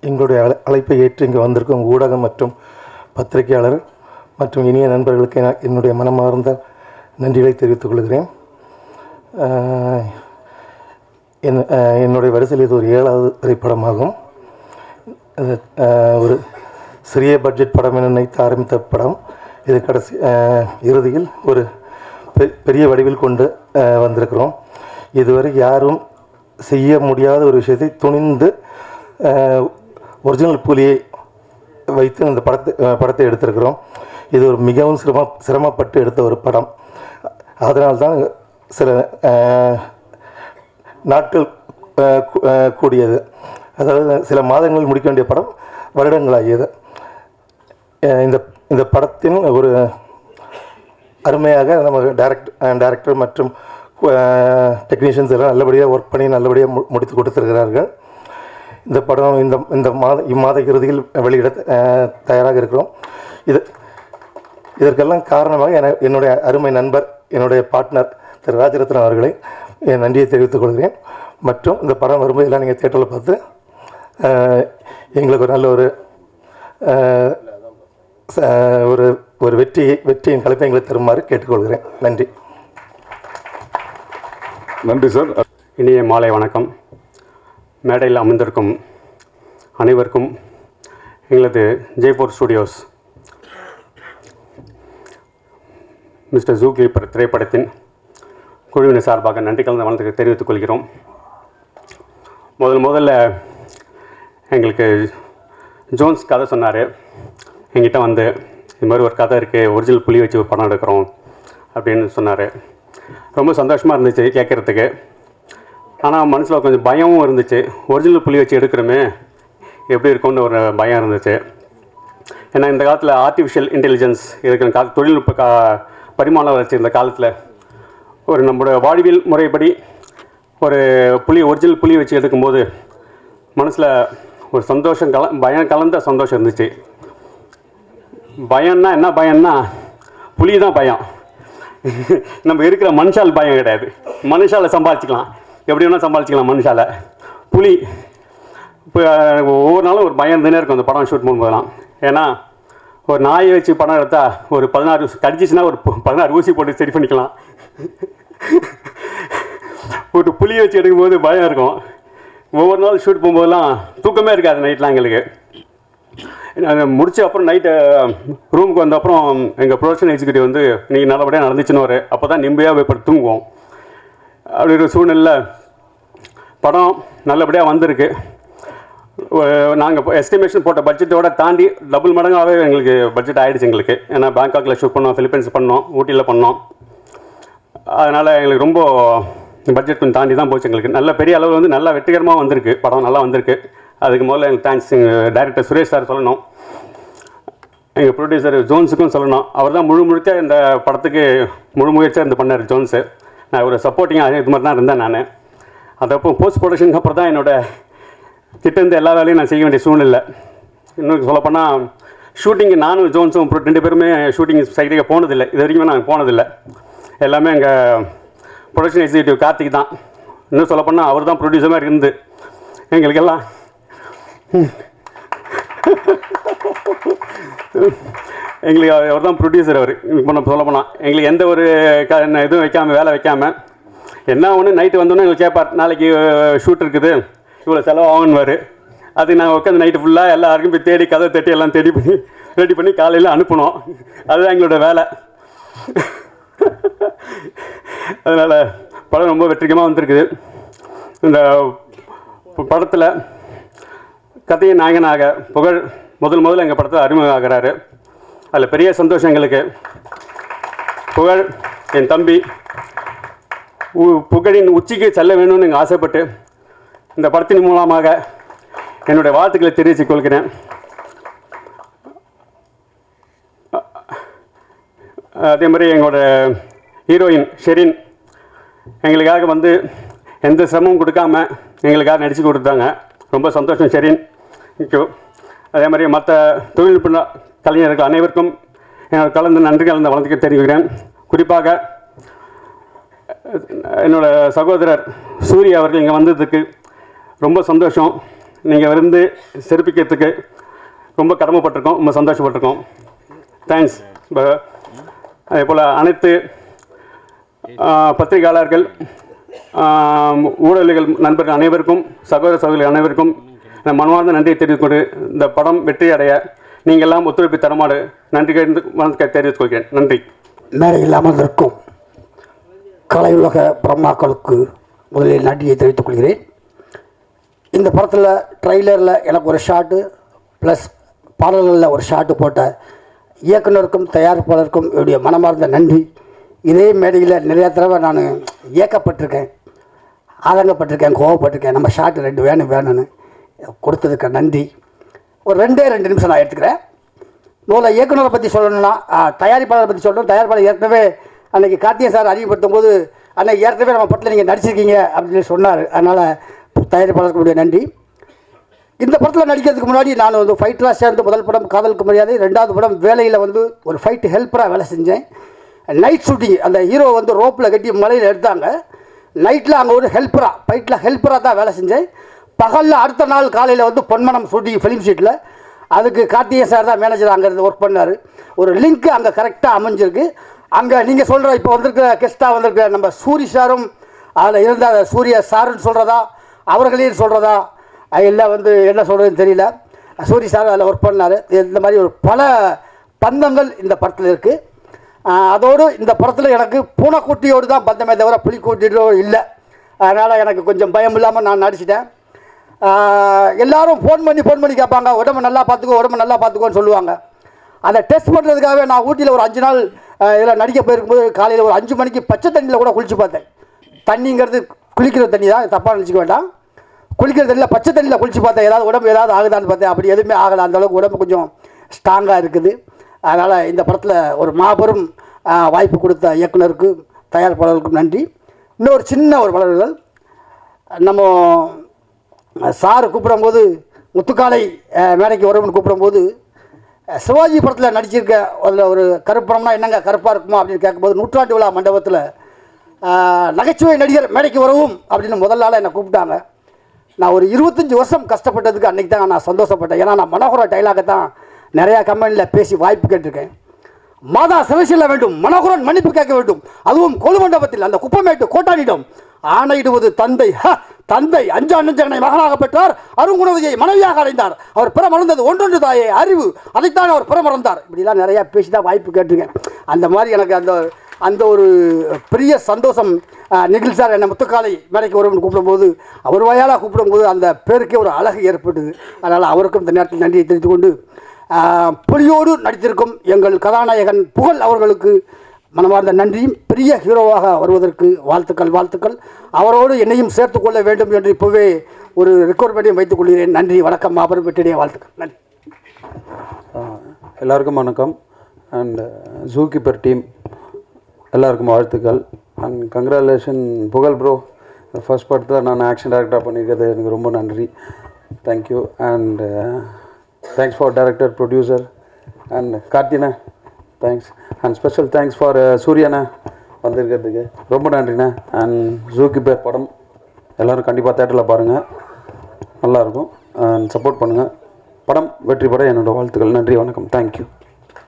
எங்களுடைய அழைப்பை ஏற்று இங்கே வந்திருக்கும் ஊடகம் மற்றும் பத்திரிகையாளர் மற்றும் இனிய நண்பர்களுக்கு என்னுடைய மனமார்ந்த நன்றிகளை தெரிவித்துக் கொள்கிறேன். என்னுடைய வரிசையில் இது ஒரு 7வது திரைப்படமாகும். ஒரு சிறிய பட்ஜெட் படம் என நினைத்து ஆரம்பித்த படம் இது கடைசி இறுதியில் ஒரு பெரிய வடிவில் கொண்டு வந்திருக்கிறோம். இதுவரை யாரும் செய்ய முடியாத ஒரு விஷயத்தை துணிந்து ஒரிஜினல் புலியை வைத்து அந்த படத்தை எடுத்திருக்கிறோம். இது ஒரு மிகவும் சிரமப்பட்டு எடுத்த ஒரு படம். அதனால்தான் சில நாட்கள் கூடியது. அதாவது சில மாதங்கள் முடிக்க வேண்டிய படம் வருடங்களாகியது. இந்த படத்தின் ஒரு அருமையாக நம்ம டைரக்டர் மற்றும் டெக்னீஷியன்ஸ் எல்லாம் நல்லபடியாக ஒர்க் பண்ணி நல்லபடியாக முடித்து கொடுத்துருக்கிறார்கள். இந்த படம் இம்மாத இறுதியில் வெளியிட தயாராக இருக்கிறோம். இதற்கெல்லாம் காரணமாக என்னுடைய அருமை நண்பர், என்னுடைய பார்ட்னர் திரு ராஜரத்னம் அவர்களை என் நன்றியை தெரிவித்துக் கொள்கிறேன். மற்றும் இந்த படம் வரும்போது எல்லாம் நீங்கள் தியேட்டரில் பார்த்து எங்களுக்கு ஒரு நல்ல ஒரு வெற்றியின் கலைப்பை எங்களுக்கு தருமாறு கேட்டுக்கொள்கிறேன். நன்றி. நன்றி சார். இனிய மாலை வணக்கம். மேடையில் அமர்ந்திருக்கும் அனைவருக்கும் எங்களது Jaipur studios mister zoo keeper திரைப்படத்தின் குழுவினர் சார்பாக நன்றி கலந்த வணக்கத்தை தெரிவித்துக் கொள்கிறோம். முதல்ல எங்களுக்கு ஜோன்ஸ் கதை சொன்னார். எங்கிட்ட வந்து இது மாதிரி ஒரு கதை இருக்குது, ஒரிஜினல் புலி வச்சு ஒரு படம் எடுக்கிறோம் அப்படின்னு சொன்னார். ரொம்ப சந்தோஷமாக இருந்துச்சு கேட்குறதுக்கு. ஆனால் மனசில் கொஞ்சம் பயமும் இருந்துச்சு. ஒரிஜினல் புலி வச்சு எடுக்கிறோமே எப்படி இருக்கும்னு ஒரு பயம் இருந்துச்சு. ஏன்னா இந்த காலத்தில் ஆர்டிஃபிஷியல் இன்டெலிஜென்ஸ் இருக்கிற தொழில்நுட்ப பரிமாணம் வளர்ச்சி இந்த காலத்தில் ஒரு நம்மளோட வாழ்வியல் முறைப்படி ஒரு ஒரிஜினல் புலி வச்சு எடுக்கும்போது மனசில் ஒரு சந்தோஷம் பயம் கலந்த சந்தோஷம் இருந்துச்சு. பயம்னா என்ன பயம்னா புலி தான் பயம். நம்ம இருக்கிற மனுஷால் பயம் கிடையாது. மனுஷால் சம்பாதிச்சிக்கலாம், எப்படி வேணால் சம்பாதிச்சிக்கலாம் மனுஷால். புலி இப்போ ஒவ்வொரு நாளும் ஒரு பயம் இருந்துனே இருக்கும் அந்த படம் ஷூட் பண்ணும்போதெல்லாம். ஏன்னா ஒரு நாயை வச்சு படம் எடுத்தால் ஒரு 16 கடிச்சிச்சுன்னா ஒரு 16 ஊசி போட்டு சரி பண்ணிக்கலாம். ஒரு புளியை வச்சு எடுக்கும்போது பயம் இருக்கும். ஒவ்வொரு நாள் ஷூட் போகும்போதெல்லாம் தூக்கமே இருக்காது நைட்லாம் எங்களுக்கு. முடிச்ச அப்புறம் நைட்டு ரூமுக்கு வந்த அப்புறம் எங்கள் ப்ரொடக்ஷன் எக்ஸிக்யூட்டிவ் வந்து நீங்கள் நல்லபடியாக நடந்துச்சுன்னு அப்போ தான் நிம்மதியாக போய் படுத்து தூங்குவோம். அப்படி ஒரு சூழ்நிலை படம் நல்லபடியாக வந்திருக்கு. நாங்கள் எஸ்டிமேஷன் போட்ட பட்ஜெட்டோட தாண்டி டபுள் மடங்காகவே எங்களுக்கு பட்ஜெட் ஆகிடுச்சு எங்களுக்கு. ஏன்னா பேங்காக்கில் ஷூட் பண்ணோம், ஃபிலிப்பைன்ஸ் பண்ணோம், ஊட்டியில் பண்ணோம். அதனால் எங்களுக்கு ரொம்ப பட்ஜெட் கொஞ்சம் தாண்டி தான் போச்சு எங்களுக்கு. நல்ல பெரிய அளவில் வந்து நல்லா வெற்றிகரமாக வந்திருக்கு படம், நல்லா வந்திருக்கு. அதுக்கு முதல்ல எங்களுக்கு தேங்க்ஸ் டைரக்டர் சுரேஷ் சார் சொல்லணும், எங்கள் ப்ரொடியூசர் ஜோன்ஸுக்கும் சொல்லணும். அவர் தான் முழுக்க இந்த படத்துக்கு முழு முயற்சியாக இருந்து பண்ணார் ஜோன்ஸு. நான் ஒரு சப்போர்ட்டிங்காக இது மாதிரி தான் இருந்தேன் நான். அதப்போ போஸ்ட் ப்ரொடக்ஷனுக்கு அப்புறம் தான் என்னோட கிட்டேருந்து எல்லா வேலையும் நான் செய்ய வேண்டிய சூழ்நிலை. இன்னும் சொல்லப்போனால் ஷூட்டிங்கு நானும் ஜோன்ஸும் 2 பேருமே ஷூட்டிங் சைடுக்கு போனதில்லை. இது வரைக்கும் நாங்கள் போனதில்லை. எல்லாமே எங்கள் ப்ரொடக்ஷன் எக்ஸிக்யூட்டிவ் கார்த்திக் தான். இன்னும் சொல்லப்போனால் அவர் தான் ப்ரொடியூசராக இருந்து எங்களுக்கெல்லாம் எங்களுக்கு அவர் தான் ப்ரொடியூசர். அவர் சொல்லப்போனால் எங்களுக்கு எந்த ஒரு இதுவும் வைக்காமல் வேலை வைக்காமல் என்ன ஒன்று நைட்டு வந்தோன்னே எங்களுக்கு கேட்பார், நாளைக்கு ஷூட் இருக்குது இவ்வளோ செலவாகுன்னுவார். அது நாங்கள் உட்காந்து நைட்டு ஃபுல்லாக எல்லாருக்கும் போய் தேடி கதை தட்டி எல்லாம் ரெடி பண்ணி காலையில் அனுப்பணும். அதுதான் எங்களோட வேலை. அதனால் படம் ரொம்ப வெற்றிகரமாக வந்திருக்குது. இந்த படத்தில் கதையின் நாயகனாக புகழ் முதல்ல எங்கள் படத்தில் அறிமுகம் ஆகிறாரு. அதில் பெரிய சந்தோஷம் எங்களுக்கு. புகழ் என் தம்பி புகழின் உச்சிக்கு செல்ல வேணும்னு எங்கள் ஆசைப்பட்டு இந்த படத்தின் மூலமாக என்னுடைய வாழ்த்துக்களை தெரிவித்துக் கொள்கிறேன். அதே மாதிரி எங்களோட ஹீரோயின் ஷெரின் எங்களுக்காக வந்து எந்த சிரமமும் கொடுக்காம எங்களுக்காக நடித்து கொடுத்தாங்க. ரொம்ப சந்தோஷம் ஷெரின், தேங்க்யூ. அதே மாதிரி மற்ற தொழில்நுட்ப கலைஞர்கள் அனைவருக்கும் நன்றி கலந்த வளர்த்துக்க தெரிவிக்கிறேன். குறிப்பாக என்னோடய சகோதரர் சூரிய அவர்கள் இங்கே வந்ததுக்கு ரொம்ப சந்தோஷம். நீங்கள் வந்து சிறப்பிக்கிறதுக்கு ரொம்ப கடமைப்பட்டிருக்கோம், ரொம்ப சந்தோஷப்பட்டிருக்கோம். தேங்க்ஸ். அதே போல் அனைத்து பத்திரிகையாளர்கள், ஊடகங்கள் நண்பர்கள் அனைவருக்கும், சகோதர சகோதரிகள் அனைவருக்கும் மனமார்ந்த நன்றியை தெரிவித்துக் கொண்டு இந்த படம் வெற்றி அடைய நீங்கள் எல்லாம் ஒத்துழைப்பு தரமாறு நன்றி தெரிவித்துக் கொள்கிறேன். நன்றி. மேடையில் அமர்ந்திருக்கும் கலை உலக பிரம்மாக்களுக்கு முதலில் நன்றியை தெரிவித்துக் கொள்கிறேன். இந்த படத்தில் ட்ரெய்லரில் எனக்கு ஒரு ஷாட்டு ப்ளஸ் பாடல்களில் ஒரு ஷாட்டு போட்ட இயக்குனருக்கும் தயாரிப்பாளருக்கும் என்னுடைய மனமார்ந்த நன்றி. இதே மேடையில் நிறையா தடவை நான் இயக்கப்பட்டிருக்கேன், ஆதங்கப்பட்டிருக்கேன், கோவப்பட்டிருக்கேன். நம்ம ஷாட்டு 2 வேணும்னு கொடுத்ததுக்கு நன்றி. ஒரு 2 நிமிஷம் நான் எடுத்துக்கிறேன். முதல்ல இயக்குனரை பற்றி சொல்லணும்னா தயாரிப்பாளரை பற்றி சொல்லணும். தயாரிப்பாளர் ஏற்கனவே அன்றைக்கி கார்த்திகை சார் அறிமுகப்படுத்தும் போது அன்றைக்கி ஏற்கனவே நம்ம படத்தில் நீங்கள் நடிச்சிருக்கீங்க அப்படின்னு சொன்னார். அதனால் தயாரிப்பாளருக்கு நன்றி. இந்த படத்தில் நடிக்கிறதுக்கு முன்னாடி நான் வந்து ஃபைட்டராக சேர்ந்து முதல் படம் காதலுக்கு மரியாதை, 2வது படம் வேலையில் வந்து ஒரு ஃபைட் ஹெல்ப்பராக வேலை செஞ்சேன். நைட் ஷூட்டிங், அந்த ஹீரோ வந்து ரோப்பில் கட்டி மலையில் எடுத்தாங்க. நைட்டில் அங்கே ஒரு ஹெல்ப்பராக ஃபைட்டில் ஹெல்ப்பராக தான் வேலை செஞ்சேன். பகலில் அடுத்த நாள் காலையில் வந்து பொன்மனம் ஷூட்டிங் ஃபிலிம் ஷீட்டில், அதுக்கு கார்த்திகை சார் தான் மேனேஜர் அங்கேருந்து ஒர்க் பண்ணார். ஒரு லிங்க் அங்கே கரெக்டாக அமைஞ்சிருக்கு. அங்கே நீங்கள் சொல்கிற இப்போ வந்திருக்கிற கெஸ்ட்டாக வந்திருக்கிற நம்ம சூரி சாரும் அதில் இருந்த சூரிய சாருன்னு சொல்கிறதா அவர்களையும் சொல்கிறதா இல்லை வந்து என்ன சொல்கிறதுன்னு தெரியல. சூரி சார் அதில் ஒர்க் பண்ணார். இந்த மாதிரி ஒரு பல பந்தங்கள் இந்த படத்தில் இருக்குது. அதோடு இந்த படத்தில் எனக்கு பூனைக்குட்டியோடு தான் பந்தமே தவிர புலிக்குட்டியோ இல்லை. அதனால் எனக்கு கொஞ்சம் பயம் இல்லாமல் நான் நடிச்சிட்டேன். எல்லோரும் ஃபோன் பண்ணி கேட்பாங்க, உடம்பு நல்லா பார்த்துக்கோன்னு சொல்லுவாங்க. அதை டெஸ்ட் பண்ணுறதுக்காகவே நான் ஊட்டியில் ஒரு 5 நாள் இதில் நடிக்க போயிருக்கும்போது காலையில் ஒரு 5 மணிக்கு பச்சை தண்ணியில் கூட குளித்து பார்த்தேன். தண்ணிங்கிறது குளிக்கிற தண்ணி தான், தப்பாக நினச்சிக்க வேண்டாம். குளிக்கிற தண்ணியில் பச்சை தண்ணியில் குளித்து பார்த்தேன். உடம்பு ஏதாவது ஆகுதான்னு பார்த்தேன். அப்படி எதுவுமே ஆகலை. அந்தளவுக்கு உடம்பு கொஞ்சம் ஸ்ட்ராங்காக இருக்குது. அதனால் இந்த படத்தில் ஒரு மாபெரும் வாய்ப்பு கொடுத்த இயக்குனருக்கு தயாரிப்பாளர்களுக்கும் நன்றி. இன்னொரு சின்ன ஒரு வளர்கள், நம்ம சார் கூப்பிடும்போது முத்துக்காலை மேடைக்கு வரும்னு கூப்பிடும்போது சிவாஜி படத்தில் நடிச்சிருக்க அதில் ஒரு கருப்பணம்னா என்னங்க கருப்பாக இருக்குமா அப்படின்னு கேட்கும்போது 100ஆண்டு விழா மண்டபத்தில் நகைச்சுவை நடிகர் மேடைக்கு வரவும் அப்படின்னு முதல் நாள் என்னை கூப்பிட்டாங்க. நான் ஒரு 25 வருஷம் கஷ்டப்பட்டதுக்கு அன்றைக்கி தான் நான் சந்தோஷப்பட்டேன். ஏன்னா நான் மனோகர டைலாகை தான் நிறையா கம்பெனியில் பேசி வாய்ப்பு கேட்டிருக்கேன். மாதா சிறை செல்ல வேண்டும், மனோகரன் மன்னிப்பு கேட்க வேண்டும், அதுவும் கொலுமண்டபத்தில் அந்த குப்பமேட்டு கோட்டானிடம் ஆணையிடுவது தந்தை. தந்தை 5 நெஞ்சகனை மகனாக பெற்றார், அருங்குணவியை மனைவியாக அடைந்தார். அவர் பிற மறந்தது ஒன்றொன்று தாயே அறிவு, அதைத்தான் அவர் பிற மறந்தார். இப்படிலாம் நிறையா பேசி தான் வாய்ப்பு கேட்டிருக்கேன். அந்த மாதிரி எனக்கு அந்த ஒரு பெரிய சந்தோஷம். நிகில் சார் என்னை முத்துக்காலை மேடைக்கு வரும்னு கூப்பிடும்போது, அவர் வாயால் கூப்பிடும்போது அந்த பேருக்கே ஒரு அழகு ஏற்பட்டது. அதனால் அவருக்கும் இந்த நேரத்தில் நன்றியை தெரிவித்துக் கொண்டு, புலியோடு நடித்திருக்கும் எங்கள் கதாநாயகன் புகழ் அவர்களுக்கு மனமார்ந்த நன்றியும், பெரிய ஹீரோவாக வருவதற்கு வாழ்த்துக்கள். அவரோடு என்னையும் சேர்த்து கொள்ள வேண்டும் என்று இப்போவே ஒரு ரெக்வயர்மெண்ட்டையும் வைத்துக் கொள்கிறேன். நன்றி, வணக்கம், மாபெரும் வெற்றிடைய வாழ்த்துக்கள். நன்றி. எல்லாருக்கும் வணக்கம். அண்ட் ஜூ கீப்பர் டீம் எல்லாருக்கும் வாழ்த்துக்கள். And congratulation Pugazh bro. First படத்தில் நான் ஆக்ஷன் டைரக்டராக பண்ணியிருக்கிறது எனக்கு ரொம்ப நன்றி. Thank you. And thanks for director, producer and கார்த்தினா. Thanks. And special thanks for சூர்யாண்ணா வந்திருக்கிறதுக்கு ரொம்ப நன்றிண்ணா. அண்ட் ஜூ கீப்பர் படம் எல்லோரும் கண்டிப்பாக தேட்டரில் பாருங்கள், நல்லாயிருக்கும். அண்ட் சப்போர்ட் பண்ணுங்கள். படம் வெற்றி பெற என்னோடய வாழ்த்துக்கள். நன்றி, வணக்கம். தேங்க்யூ.